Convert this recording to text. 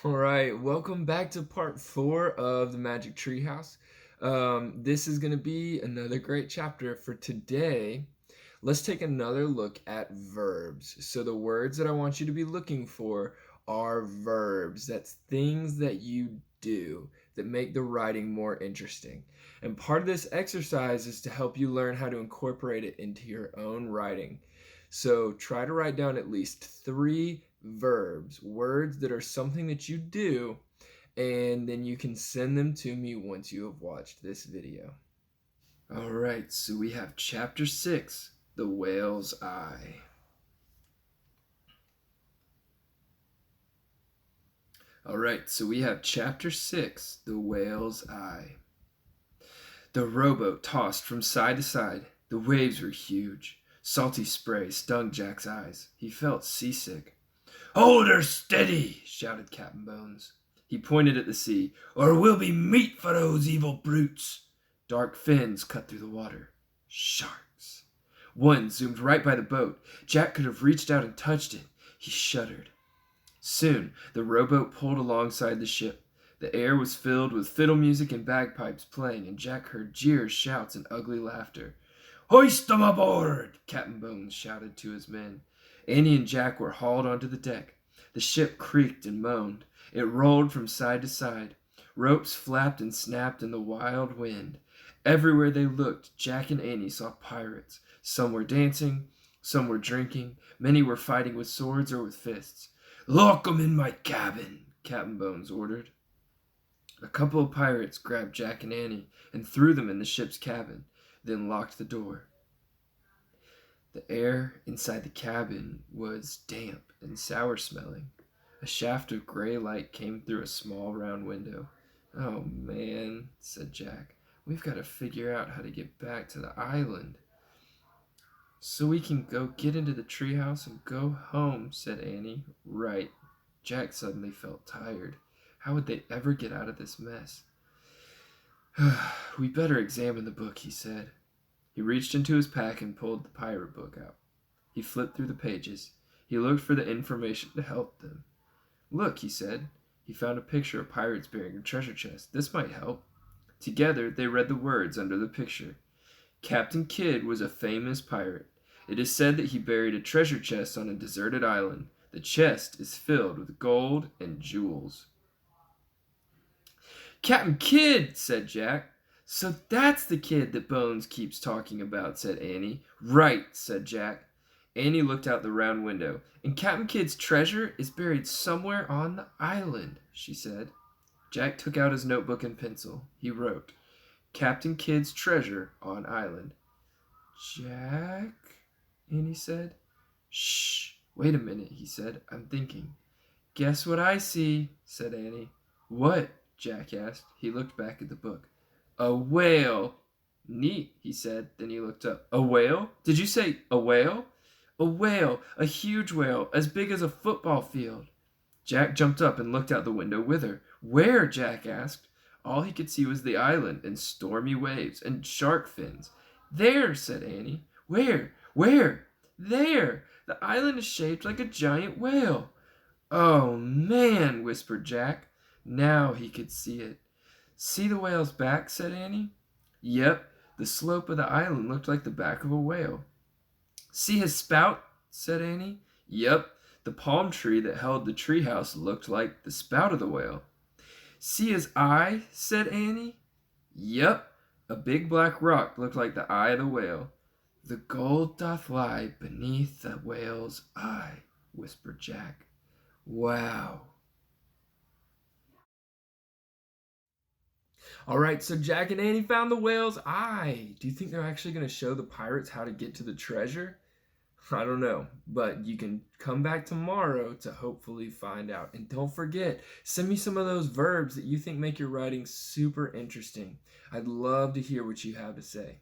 All right, welcome back to part 4 of the Magic Treehouse. This is going to be another great chapter. For today, let's take another look at verbs. So, the words that I want you to be looking for are verbs. That's things that you do that make the writing more interesting. And part of this exercise is to help you learn how to incorporate it into your own writing. So, try to write down at least 3 verbs, words that are something that you do, and then you can send them to me once you have watched this video. All right, so we have chapter 6, The Whale's Eye. All right, so we have chapter 6, The Whale's Eye. The rowboat tossed from side to side. The waves were huge. Salty spray stung Jack's eyes. He felt seasick. "Hold her steady!" shouted Captain Bones. He pointed at the sea. "Or we'll be meat for those evil brutes." Dark fins cut through the water. Sharks. One zoomed right by the boat. Jack could have reached out and touched it. He shuddered. Soon the rowboat pulled alongside the ship. The air was filled with fiddle music and bagpipes playing, and Jack heard jeers, shouts, and ugly laughter. "Hoist them aboard!" Captain Bones shouted to his men. Annie and Jack were hauled onto the deck. The ship creaked and moaned. It rolled from side to side. Ropes flapped and snapped in the wild wind. Everywhere they looked, Jack and Annie saw pirates. Some were dancing, some were drinking, many were fighting with swords or with fists. "Lock 'em in my cabin," Captain Bones ordered. A couple of pirates grabbed Jack and Annie and threw them in the ship's cabin, then locked the door. The air inside the cabin was damp and sour smelling. A shaft of gray light came through a small round window. "Oh man," said Jack. "We've got to figure out how to get back to the island." "So we can go get into the treehouse and go home," said Annie. "Right." Jack suddenly felt tired. How would they ever get out of this mess? "We better examine the book," he said. He reached into his pack and pulled the pirate book out. He flipped through the pages. He looked for the information to help them. "Look," he said. He found a picture of pirates bearing a treasure chest. "This might help." Together they read the words under the picture. Captain Kidd was a famous pirate. It is said that he buried a treasure chest on a deserted island. The chest is filled with gold and jewels. "Captain Kidd!" said Jack. "So that's the kid that Bones keeps talking about," said Annie. "Right," said Jack. Annie looked out the round window. "And Captain Kidd's treasure is buried somewhere on the island," she said. Jack took out his notebook and pencil. He wrote, "Captain Kidd's treasure on island." "Jack," Annie said. "Shh, wait a minute," he said. "I'm thinking." "Guess what I see," said Annie. "What?" Jack asked. He looked back at the book. "A whale." "Neat," he said. Then he looked up. "A whale? Did you say a whale?" "A whale, a huge whale, as big as a football field." Jack jumped up and looked out the window with her. "Where?" Jack asked. All he could see was the island and stormy waves and shark fins. "There," said Annie. "Where? Where?" "There! The island is shaped like a giant whale." "Oh, man," whispered Jack. Now he could see it. "See the whale's back?" said Annie. "Yep, the slope of the island looked like the back of a whale." "See his spout?" said Annie. "Yep, the palm tree that held the treehouse looked like the spout of the whale." "See his eye?" said Annie. "Yep, a big black rock looked like the eye of the whale." "The gold doth lie beneath the whale's eye," whispered Jack. "Wow." All right, so Jack and Annie found the whale's eye. Do you think they're actually going to show the pirates how to get to the treasure? I don't know, but you can come back tomorrow to hopefully find out. And don't forget, send me some of those verbs that you think make your writing super interesting. I'd love to hear what you have to say.